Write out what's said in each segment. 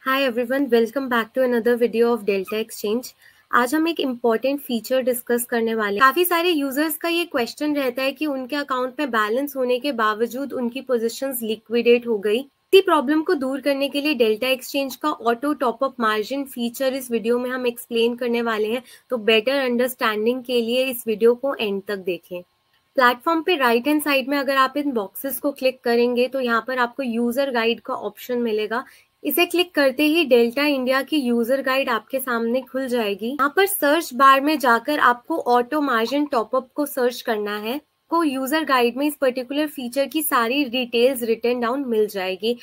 Hi everyone, welcome back to another video of Delta Exchange. आज हम एक important feature discuss करने वाले हैं। काफी सारे यूजर्स का ये क्वेश्चन रहता है कि उनके अकाउंट में बैलेंस होने के बावजूद उनकी पोजीशंस लिक्विडेट हो गई। इसी प्रॉब्लम को दूर करने के लिए डेल्टा एक्सचेंज का ऑटो टॉपअप मार्जिन फीचर इस वीडियो में हम एक्सप्लेन करने वाले हैं। तो बेटर अंडरस्टैंडिंग के लिए इस वीडियो को एंड तक देखें। प्लेटफॉर्म पे राइट हैंड साइड में अगर आप इन बॉक्सेस को क्लिक करेंगे तो यहाँ पर आपको यूजर गाइड का ऑप्शन मिलेगा। इसे क्लिक करते ही डेल्टा इंडिया की यूजर गाइड आपके सामने खुल जाएगी। यहाँ पर सर्च बार में जाकर आपको ऑटो मार्जिन टॉपअप को सर्च करना है। को यूजर गाइड में इस पर्टिकुलर फीचर की सारी डिटेल्स रिटन डाउन मिल जाएगी।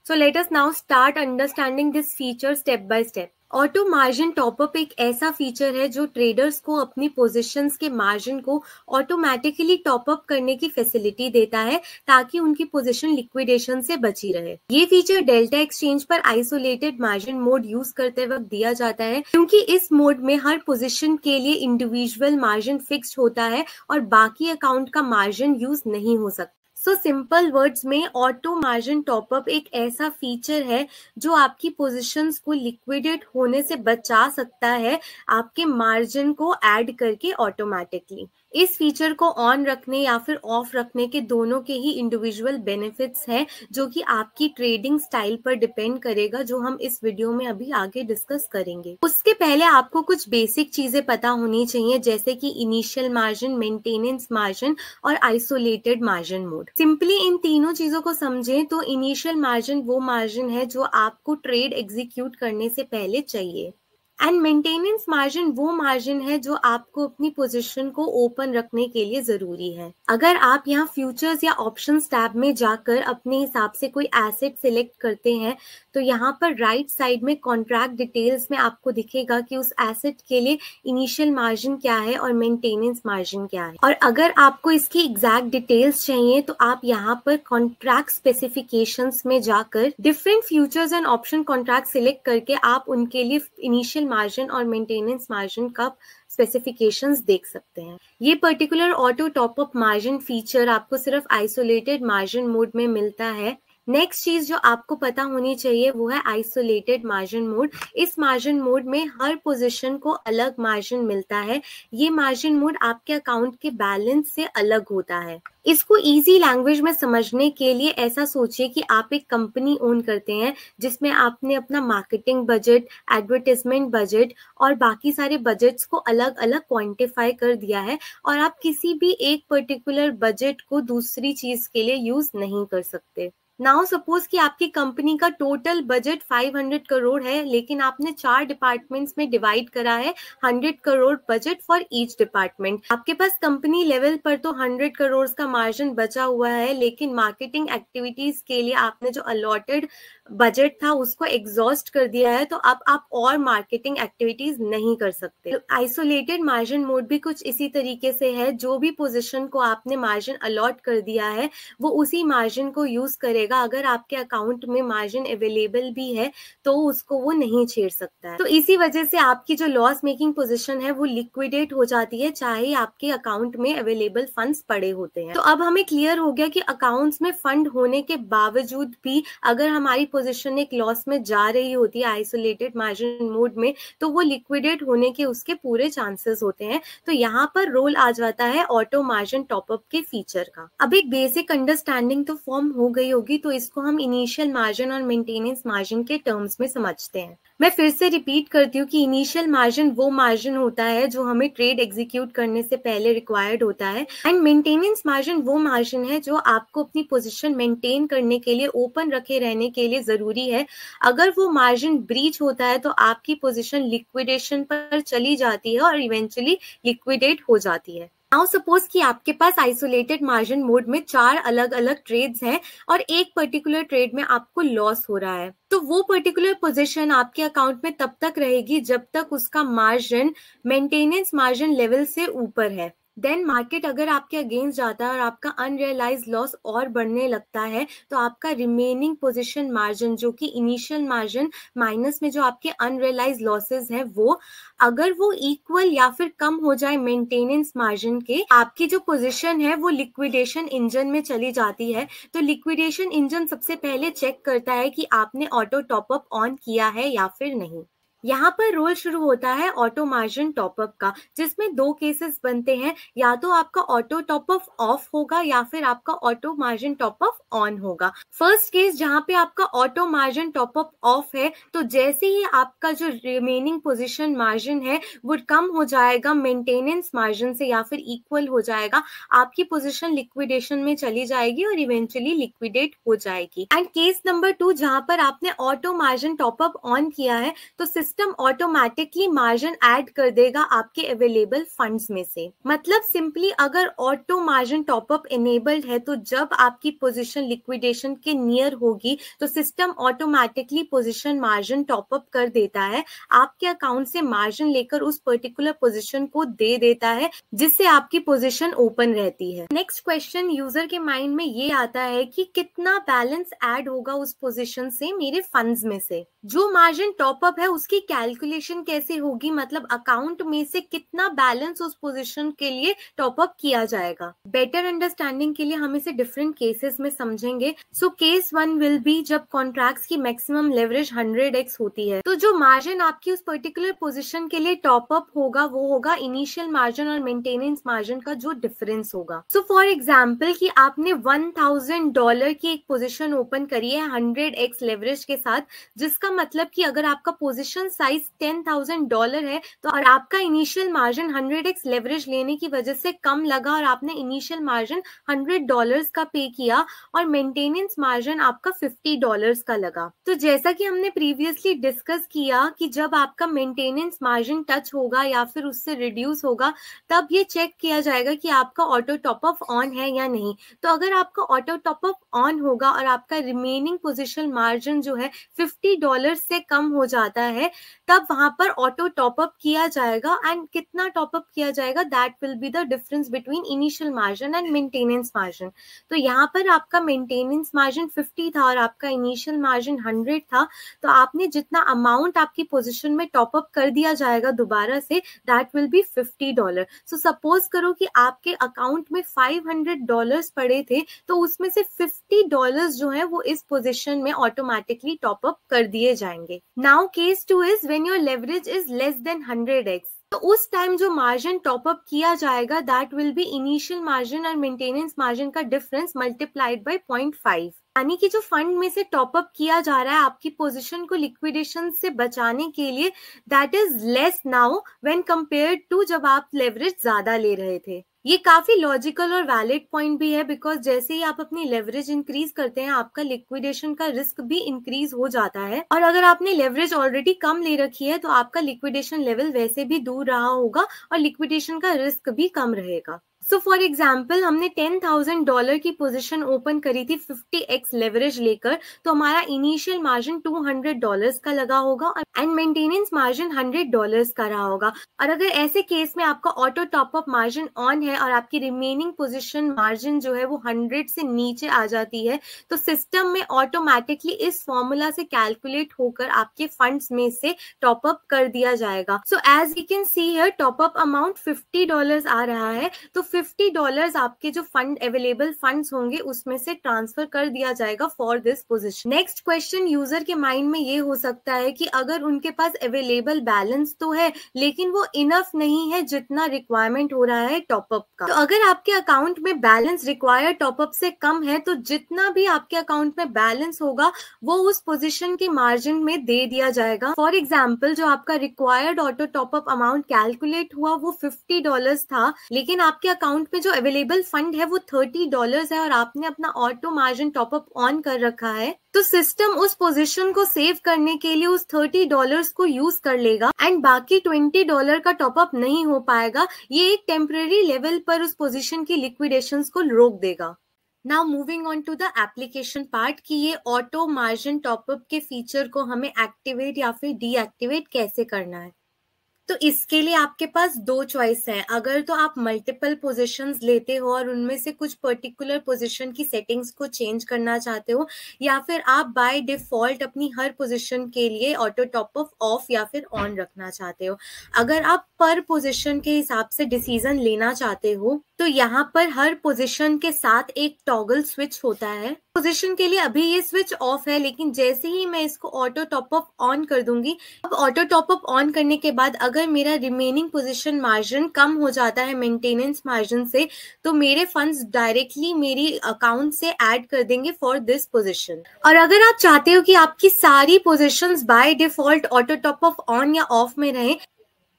So let us now start understanding this feature step by step. Auto margin top up एक ऐसा फीचर है जो ट्रेडर्स को अपनी पोजीशंस के मार्जिन को ऑटोमेटिकली टॉपअप करने की फैसिलिटी देता है ताकि उनकी पोजीशन लिक्विडेशन से बची रहे। ये फीचर डेल्टा एक्सचेंज पर आइसोलेटेड मार्जिन मोड यूज करते वक्त दिया जाता है क्योंकि इस मोड में हर पोजीशन के लिए इंडिविजुअल मार्जिन फिक्स्ड होता है और बाकी अकाउंट का मार्जिन यूज नहीं हो सकता। सो सिंपल वर्ड्स में ऑटो मार्जिन टॉपअप एक ऐसा फीचर है जो आपकी पोजीशंस को लिक्विडेट होने से बचा सकता है आपके मार्जिन को ऐड करके ऑटोमेटिकली। इस फीचर को ऑन रखने या फिर ऑफ रखने के दोनों के ही इंडिविजुअल बेनिफिट्स हैं जो कि आपकी ट्रेडिंग स्टाइल पर डिपेंड करेगा, जो हम इस वीडियो में अभी आगे डिस्कस करेंगे। उसके पहले आपको कुछ बेसिक चीजें पता होनी चाहिए जैसे कि इनिशियल मार्जिन, मेंटेनेंस मार्जिन और isolated margin mode. Simply in तीनों चीजों को समझें तो इनिशियल मार्जिन वो मार्जिन है जो आपको ट्रेड एग्जीक्यूट करने से पहले चाहिए एंड मेंटेनेंस मार्जिन वो मार्जिन है जो आपको अपनी पोजीशन को ओपन रखने के लिए जरूरी है। अगर आप यहाँ फ्यूचर्स या ऑप्शंस टैब में जाकर अपने हिसाब से कोई एसेट सिलेक्ट करते हैं तो यहाँ पर राइट साइड में कॉन्ट्रैक्ट डिटेल्स में आपको दिखेगा कि उस एसेट के लिए इनिशियल मार्जिन क्या है और मेंटेनेंस मार्जिन क्या है। और अगर आपको इसकी एग्जैक्ट डिटेल्स चाहिए तो आप यहाँ पर कॉन्ट्रैक्ट स्पेसिफिकेशंस में जाकर different futures and option contract select करके आप उनके लिए इनिशियल मार्जिन और मेंटेनेंस मार्जिन का स्पेसिफिकेशंस देख सकते हैं। ये particular auto top up margin feature आपको सिर्फ आइसोलेटेड मार्जिन मोड में मिलता है। नेक्स्ट चीज जो आपको पता होनी चाहिए वो है आइसोलेटेड मार्जिन मोड। इस मार्जिन मोड में हर पोजीशन को अलग मार्जिन मिलता है। ये मार्जिन मोड आपके अकाउंट के बैलेंस से अलग होता है। इसको इजी लैंग्वेज में समझने के लिए ऐसा सोचिए कि आप एक कंपनी ओन करते हैं जिसमें आपने अपना मार्केटिंग बजट, एडवर्टाइजमेंट बजट और बाकी सारे बजट्स को अलग अलग क्वांटिफाई कर दिया है और आप किसी भी एक पर्टिकुलर बजट को दूसरी चीज के लिए यूज नहीं कर सकते। नाउ सपोज कि आपकी कंपनी का टोटल बजट 500 करोड़ है लेकिन आपने 4 डिपार्टमेंट्स में डिवाइड करा है 100 crore budget for each department. आपके पास कंपनी लेवल पर तो 100 करोड़ का मार्जिन बचा हुआ है लेकिन मार्केटिंग एक्टिविटीज के लिए आपने जो अलॉटेड बजट था उसको एग्जॉस्ट कर दिया है, तो अब आप और मार्केटिंग एक्टिविटीज नहीं कर सकते। आइसोलेटेड मार्जिन मोड भी कुछ इसी तरीके से है। जो भी पोजीशन को आपने मार्जिन अलॉट कर दिया है वो उसी मार्जिन को यूज करेगा। अगर आपके अकाउंट में मार्जिन अवेलेबल भी है तो उसको वो नहीं छेड़ सकता है। तो इसी वजह से आपकी जो लॉस मेकिंग पोजीशन है वो लिक्विडेट हो जाती है चाहे आपके अकाउंट में अवेलेबल फंड्स पड़े होते हैं। तो अब हमें क्लियर हो गया कि अकाउंट्स में फंड होने के बावजूद भी अगर हमारी पोजीशन एक लॉस में जा रही होती है आइसोलेटेड मार्जिन मोड में तो वो लिक्विडेट होने के उसके पूरे चांसेस होते हैं। तो यहाँ पर रोल आ जाता है ऑटो मार्जिन टॉपअप के फीचर का। अब एक बेसिक अंडरस्टैंडिंग तो फॉर्म हो गई होगी, तो इसको हम इनिशियल मार्जिन और मेंटेनेंस मार्जिन के टर्म्स में समझते हैं। मैं फिर से रिपीट करती हूँ कि इनिशियल मार्जिन वो मार्जिन होता है जो हमें ट्रेड एग्जीक्यूट करने से पहले रिक्वायर्ड होता है एंड मेंटेनेंस मार्जिन वो मार्जिन है जो आपको अपनी पोजीशन मेंटेन करने के लिए, ओपन रखे रहने के लिए जरूरी है। अगर वो मार्जिन ब्रीच होता है तो आपकी पोजीशन लिक्विडेशन पर चली जाती है और इवेंचुअली लिक्विडेट हो जाती है। नाउ सपोज कि आपके पास आइसोलेटेड मार्जिन मोड में 4 अलग अलग ट्रेड्स हैं और एक पर्टिकुलर ट्रेड में आपको लॉस हो रहा है, तो वो पर्टिकुलर पोजीशन आपके अकाउंट में तब तक रहेगी जब तक उसका मार्जिन मेंटेनेंस मार्जिन लेवल से ऊपर है। देन मार्केट अगर आपके अगेंस्ट जाता है और आपका अनरियलाइज लॉस और बढ़ने लगता है, तो आपका रिमेनिंग पोजीशन मार्जिन जो कि इनिशियल मार्जिन माइनस में जो आपके अनरियलाइज लॉसेस है वो अगर वो इक्वल या फिर कम हो जाए मेंटेनेंस मार्जिन के, आपकी जो पोजीशन है वो लिक्विडेशन इंजन में चली जाती है। तो लिक्विडेशन इंजन सबसे पहले चेक करता है कि आपने ऑटो टॉपअप ऑन किया है या फिर नहीं। यहाँ पर रोल शुरू होता है ऑटो मार्जिन टॉपअप का, जिसमें दो केसेस बनते हैं, या तो आपका ऑटो टॉपअप ऑफ होगा या फिर आपका ऑटो मार्जिन टॉपअप ऑन होगा। फर्स्ट केस जहाँ पे आपका ऑटो मार्जिन टॉपअप ऑफ है, तो जैसे ही आपका जो रिमेनिंग पोजीशन मार्जिन है वो कम हो जाएगा मेंटेनेंस मार्जिन से या फिर इक्वल हो जाएगा, आपकी पोजीशन लिक्विडेशन में चली जाएगी और इवेंचुअली लिक्विडेट हो जाएगी। एंड केस नंबर 2 जहाँ पर आपने ऑटो मार्जिन टॉपअप ऑन किया है, तो सिस्टम ऑटोमेटिकली मार्जिन ऐड कर देगा आपके अवेलेबल फंड्स में से। मतलब सिंपली अगर ऑटो मार्जिन टॉपअप इनेबल्ड है, तो जब आपकी पोजीशन लिक्विडेशन के नियर होगी तो system automatically position margin top up कर देता है, आपके अकाउंट से मार्जिन लेकर उस पर्टिकुलर पोजीशन को दे देता है, जिससे आपकी पोजीशन ओपन रहती है। नेक्स्ट क्वेश्चन यूजर के माइंड में ये आता है कि कितना बैलेंस ऐड होगा उस पोजीशन से मेरे फंड्स में से। जो मार्जिन टॉपअप है उसकी कैलकुलेशन कैसे होगी, मतलब अकाउंट में से कितना बैलेंस उस पोजीशन के लिए टॉपअप किया जाएगा। बेटर अंडरस्टैंडिंग के लिए हम इसे डिफरेंट केसेस में समझेंगे। सो केस 1 विल बी जब कॉन्ट्रैक्ट्स की मैक्सिमम लेवरेज 100x होती है, तो जो मार्जिन आपकी उस पर्टिकुलर पोजीशन के लिए टॉपअप होगा वो होगा इनिशियल मार्जिन और मेंटेनेंस मार्जिन का जो डिफरेंस होगा। सो फॉर एग्जाम्पल कि आपने $1000 की एक पोजीशन ओपन करी है 100x लेवरेज के साथ, जिसका मतलब कि अगर आपका पोजीशन साइज $10,000 है तो और आपका इनिशियल मार्जिन 100x लेवरेज लेने की वजह से कम लगा और आपने इनिशियल मार्जिन $100 का पे किया और मेंटेनेंस मार्जिन आपका $50 का लगा। तो जैसा कि हमने प्रीवियसली डिस्कस किया कि जब आपका मेंटेनेंस मार्जिन टच होगा या फिर उससे रिड्यूस होगा, तब ये चेक किया जाएगा कि आपका ऑटो टॉपअप ऑन है या नहीं। तो अगर आपका ऑटो टॉपअप ऑन होगा और आपका रिमेनिंग पोजीशन मार्जिन जो है $50 से कम हो जाता है, तब वहां पर ऑटो टॉपअप किया जाएगा। एंड कितना टॉपअप किया जाएगा, that will be the difference between initial margin and maintenance margin. तो यहाँ पर आपका मेंटेनेंस मार्जिन 50 था और आपका इनिशियल मार्जिन 100 था, तो आपने जितना अमाउंट आपकी पोजीशन में टॉपअप कर दिया जाएगा दोबारा से, that will be $50। So suppose करो कि आपके अकाउंट में $500 पड़े थे, तो उसमें से $50 जो है वो इस पोजीशन में ऑटोमेटिकली टॉपअप कर दिए जाएंगे। Now case 2 is when your leverage is less than 100x, तो उस टाइम जो मार्जिन टॉपअप किया जाएगा that will be initial margin और मेंटेनेंस मार्जिन का डिफरेंस मल्टीप्लाइड बाय 0.5। यानी कि जो फंड में से टॉपअप किया जा रहा है आपकी पोजीशन को लिक्विडेशन से बचाने के लिए, that is less now when compared to जब आप लेवरेज ज्यादा ले रहे थे। ये काफी लॉजिकल और वैलिड पॉइंट भी है, बिकॉज जैसे ही आप अपनी लेवरेज इंक्रीज करते हैं आपका लिक्विडेशन का रिस्क भी इंक्रीज हो जाता है, और अगर आपने लेवरेज ऑलरेडी कम ले रखी है तो आपका लिक्विडेशन लेवल वैसे भी दूर रहा होगा और लिक्विडेशन का रिस्क भी कम रहेगा। सो फॉर एग्जाम्पल हमने $10,000 की पोजीशन ओपन करी थी 50x लेवरेज लेकर, तो हमारा इनिशियल मार्जिन $200 का लगा होगा एंड मेंटेनेंस मार्जिन $100 का रहा होगा। और अगर ऐसे केस में आपका ऑटो टॉपअप मार्जिन ऑन है और आपकी रिमेनिंग पोजीशन मार्जिन जो है वो 100 से नीचे आ जाती है, तो सिस्टम में ऑटोमेटिकली इस फॉर्मूला से कैलकुलेट होकर आपके फंड्स में से टॉपअप कर दिया जाएगा। So as you can see here top up amount $50 आ रहा है, तो $50 आपके जो फंड अवेलेबल फंड्स होंगे उसमें से ट्रांसफर कर दिया जाएगा for this position. Next question user के माइंड में ये हो सकता है कि अगर उनके पास अवेलेबल बैलेंस तो है लेकिन वो इनफ नहीं है जितना रिक्वायरमेंट हो रहा है टॉपअप का। तो अगर आपके अकाउंट में बैलेंस रिक्वायर्ड टॉपअप से कम है, तो जितना भी आपके अकाउंट में बैलेंस होगा वो उस पोजीशन के मार्जिन में दे दिया जाएगा। फॉर एग्जाम्पल जो आपका required auto top up amount calculate हुआ वो $50 था, लेकिन आपके अकाउंट में जो अवेलेबल फंड है वो $30 है और आपने अपना ऑटो मार्जिन टॉपअप ऑन कर रखा है, तो सिस्टम उस पोजीशन को सेव करने के लिए उस $30 को यूज कर लेगा एंड बाकी $20 का टॉपअप नहीं हो पाएगा। ये एक टेम्पररी लेवल पर उस पोजीशन की लिक्विडेशंस को रोक देगा। Now moving on to the application part कि ये ऑटो मार्जिन टॉपअप के फीचर को हमें एक्टिवेट या फिर डीएक्टिवेट कैसे करना है। तो इसके लिए आपके पास दो चॉइस है। अगर तो आप मल्टीपल पोजीशंस लेते हो और उनमें से कुछ पर्टिकुलर पोजीशन की सेटिंग्स को चेंज करना चाहते हो, या फिर आप बाय डिफॉल्ट अपनी हर पोजीशन के लिए ऑटो टॉप अप ऑफ या फिर ऑन रखना चाहते हो। अगर आप पर पोजीशन के हिसाब से डिसीजन लेना चाहते हो तो यहाँ पर हर पोजीशन के साथ एक टॉगल स्विच होता है। पोजीशन के लिए अभी ये स्विच ऑफ है, लेकिन जैसे ही मैं इसको ऑटो टॉप अप ऑन कर दूंगी, अब ऑटो टॉप अप ऑन करने के बाद अगर मेरा रिमेनिंग पोजीशन मार्जिन कम हो जाता है मेंटेनेंस मार्जिन से, तो मेरे फंड्स डायरेक्टली मेरी अकाउंट से ऐड कर देंगे फॉर दिस पोजीशन। और अगर आप चाहते हो कि आपकी सारी positions by default auto top up on या ऑफ में रहें,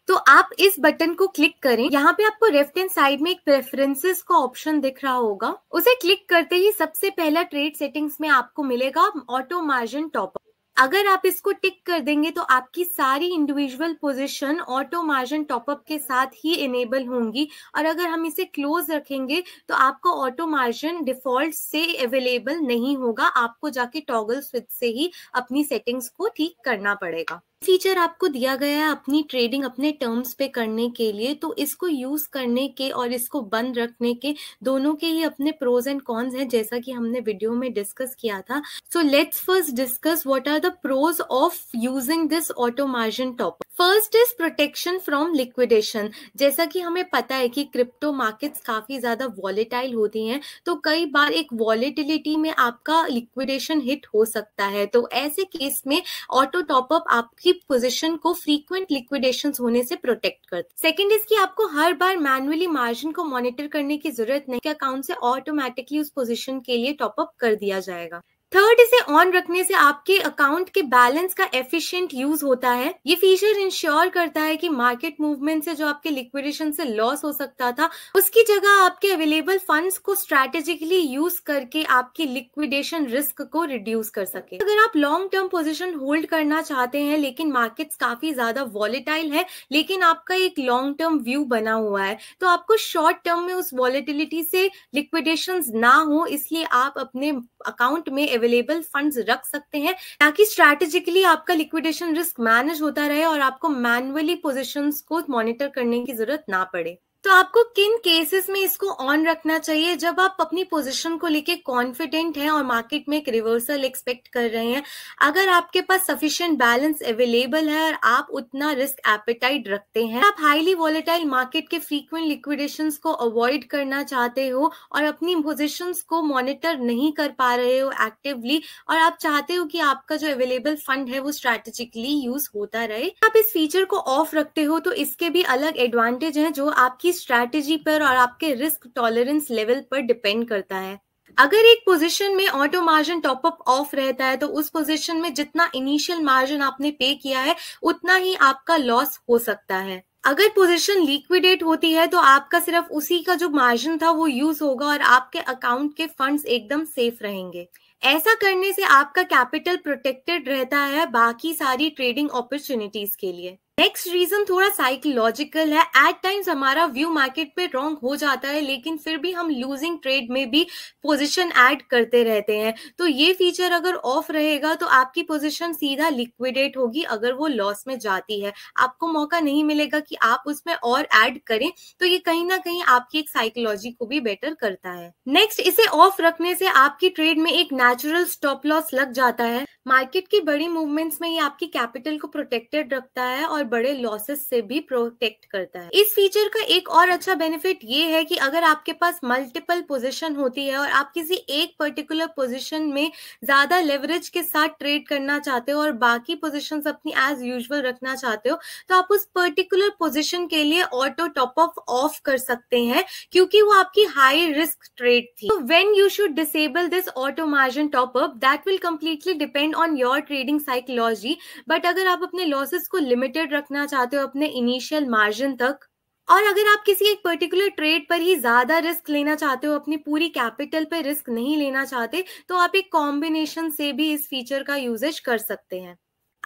तो आप इस बटन को क्लिक करें। यहाँ पे आपको लेफ्ट हैंड साइड में एक प्रेफरेंसेस का ऑप्शन दिख रहा होगा, उसे क्लिक करते ही सबसे पहला ट्रेड सेटिंग्स में आपको मिलेगा ऑटो मार्जिन टॉप अप। अगर आप इसको टिक कर देंगे तो आपकी सारी individual position auto margin top up के साथ ही इनेबल होंगी, और अगर हम इसे क्लोज रखेंगे तो आपको ऑटो मार्जिन डिफॉल्ट से अवेलेबल नहीं होगा, आपको जाके टॉगल स्विच से ही अपनी सेटिंग्स को ठीक करना पड़ेगा। फीचर आपको दिया गया है अपनी ट्रेडिंग अपने टर्म्स पे करने के लिए, तो इसको यूज करने के और इसको बंद रखने के दोनों के ही अपने प्रोज एंड कॉन्स हैं, जैसा कि हमने वीडियो में डिस्कस किया था। So let's first discuss what are the pros of using this auto margin top. First is protection from liquidation. जैसा कि हमें पता है कि क्रिप्टो मार्केट्स काफी ज्यादा वॉलेटाइल होती हैं, तो कई बार एक वॉलेटिलिटी में आपका लिक्विडेशन हिट हो सकता है, तो ऐसे केस में ऑटो टॉपअप आपकी पोजीशन को फ्रीक्वेंट लिक्विडेशंस होने से प्रोटेक्ट करता है। सेकंड इज कि आपको हर बार मैन्युअली मार्जिन को मॉनिटर करने की जरूरत नहीं, कि अकाउंट से ऑटोमेटिकली उस पोजीशन के लिए टॉपअप कर दिया जाएगा। थर्ड, इसे ऑन रखने से आपके अकाउंट के बैलेंस का एफिशिएंट यूज होता है। ये फीचर इंश्योर करता है कि मार्केट मूवमेंट से जो आपके लिक्विडेशन से लॉस हो सकता था, उसकी जगह आपके अवेलेबल फंड्स को स्ट्रैटेजिकली यूज करके आपकी लिक्विडेशन रिस्क को रिड्यूस कर सके। अगर आप लॉन्ग टर्म पोजीशन होल्ड करना चाहते हैं लेकिन मार्केट्स काफी ज्यादा वॉलेटाइल है, लेकिन आपका एक लॉन्ग टर्म व्यू बना हुआ है, तो आपको शॉर्ट टर्म में उस वॉलेटिलिटी से लिक्विडेशन ना हो, इसलिए आप अपने अकाउंट में अवेलेबल फंड्स रख सकते हैं, ताकि स्ट्रैटेजिकली आपका लिक्विडेशन रिस्क मैनेज होता रहे और आपको मैन्युअली पोजीशंस को मॉनिटर करने की जरूरत ना पड़े। तो आपको किन केसेस में इसको ऑन रखना चाहिए? जब आप अपनी पोजीशन को लेके कॉन्फिडेंट हैं और मार्केट में एक रिवर्सल एक्सपेक्ट कर रहे हैं, अगर आपके पास सफिशिएंट बैलेंस अवेलेबल है और आप उतना रिस्क एपेटाइट रखते हैं, आप हाईली वॉलेटाइल मार्केट के फ्रीक्वेंट लिक्विडेशंस को अवॉइड करना चाहते हो और अपनी पोजीशंस को मॉनिटर नहीं कर पा रहे हो एक्टिवली, और आप चाहते हो कि आपका जो अवेलेबल फंड है वो स्ट्रैटेजिकली यूज होता रहे, आप इस फीचर को ऑफ रखते हो, तो इसके भी अलग एडवांटेज हैं जो आपकी स्ट्रैटेजी पर और आपके रिस्क टॉलरेंस लेवल पर डिपेंड करता है। अगर एक पोजीशन में ऑटो मार्जिन टॉपअप ऑफ रहता है तो उस पोजीशन में जितना इनिशियल मार्जिन आपने पे किया है उतना ही आपका लॉस हो सकता है। अगर पोजीशन लिक्विडेट होती है तो आपका सिर्फ उसी का जो मार्जिन था वो यूज होगा और आपके अकाउंट के फंड्स एकदम सेफ रहेंगे। ऐसा करने से आपका कैपिटल प्रोटेक्टेड रहता है बाकी सारी ट्रेडिंग अपॉर्चुनिटीज के लिए। नेक्स्ट रीजन थोड़ा साइकोलॉजिकल है। एट टाइम्स हमारा व्यू मार्केट पे रॉन्ग हो जाता है, लेकिन फिर भी हम लूजिंग ट्रेड में भी पोजीशन ऐड करते रहते हैं। तो ये फीचर अगर ऑफ रहेगा तो आपकी पोजीशन सीधा लिक्विडेट होगी। अगर वो लॉस में जाती है, आपको मौका नहीं मिलेगा कि आप उसमें और ऐड करें, तो ये कहीं ना कहीं आपकी एक साइकोलॉजी को भी बेटर करता है। नेक्स्ट, इसे ऑफ रखने से आपकी ट्रेड में एक नेचुरल स्टॉप लॉस लग जाता है। मार्केट की बड़ी मूवमेंट्स में ये आपकी कैपिटल को प्रोटेक्टेड रखता है और बड़े लॉसेस से भी प्रोटेक्ट करता है। इस फीचर का एक और अच्छा बेनिफिट ये है कि अगर आपके पास मल्टीपल पोजीशन होती है और आप किसी एक पर्टिकुलर पोजीशन में ज्यादा लेवरेज के साथ ट्रेड करना चाहते हो और बाकी पोजीशंस अपनी एज यूजुअल रखना चाहते हो, तो आप उस पर्टिकुलर पोजीशन के लिए ऑटो टॉप अप ऑफ कर सकते हैं, क्योंकि वो आपकी हाई रिस्क ट्रेड थी। तो when you should disable this auto margin top up, that will completely depend on your trading psychology. But अगर आप अपने लॉसेस को लिमिटेड रखना चाहते हो अपने इनिशियल मार्जिन तक, और अगर आप किसी एक पर्टिकुलर ट्रेड पर ही ज्यादा रिस्क लेना चाहते हो, अपनी पूरी कैपिटल पर रिस्क नहीं लेना चाहते, तो आप एक कॉम्बिनेशन से भी इस फीचर का यूजेज कर सकते हैं।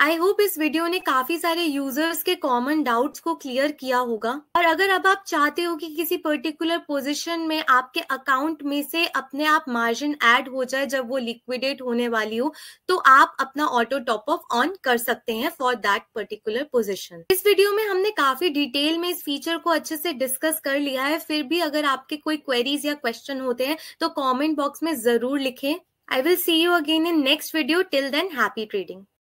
आई होप इस वीडियो ने काफी सारे यूजर्स के कॉमन डाउट्स को क्लियर किया होगा। और अगर अब आप चाहते हो कि किसी पर्टिकुलर पोजीशन में आपके अकाउंट में से अपने आप मार्जिन ऐड हो जाए जब वो लिक्विडेट होने वाली हो, तो आप अपना ऑटो टॉप अप ऑन कर सकते हैं फॉर दैट पर्टिकुलर पोजीशन। इस वीडियो में हमने काफी डिटेल में इस फीचर को अच्छे से डिस्कस कर लिया है। फिर भी अगर आपके कोई क्वेरीज या क्वेश्चन होते हैं तो कॉमेंट बॉक्स में जरूर लिखें। I will see you again in next video. Till then, happy trading.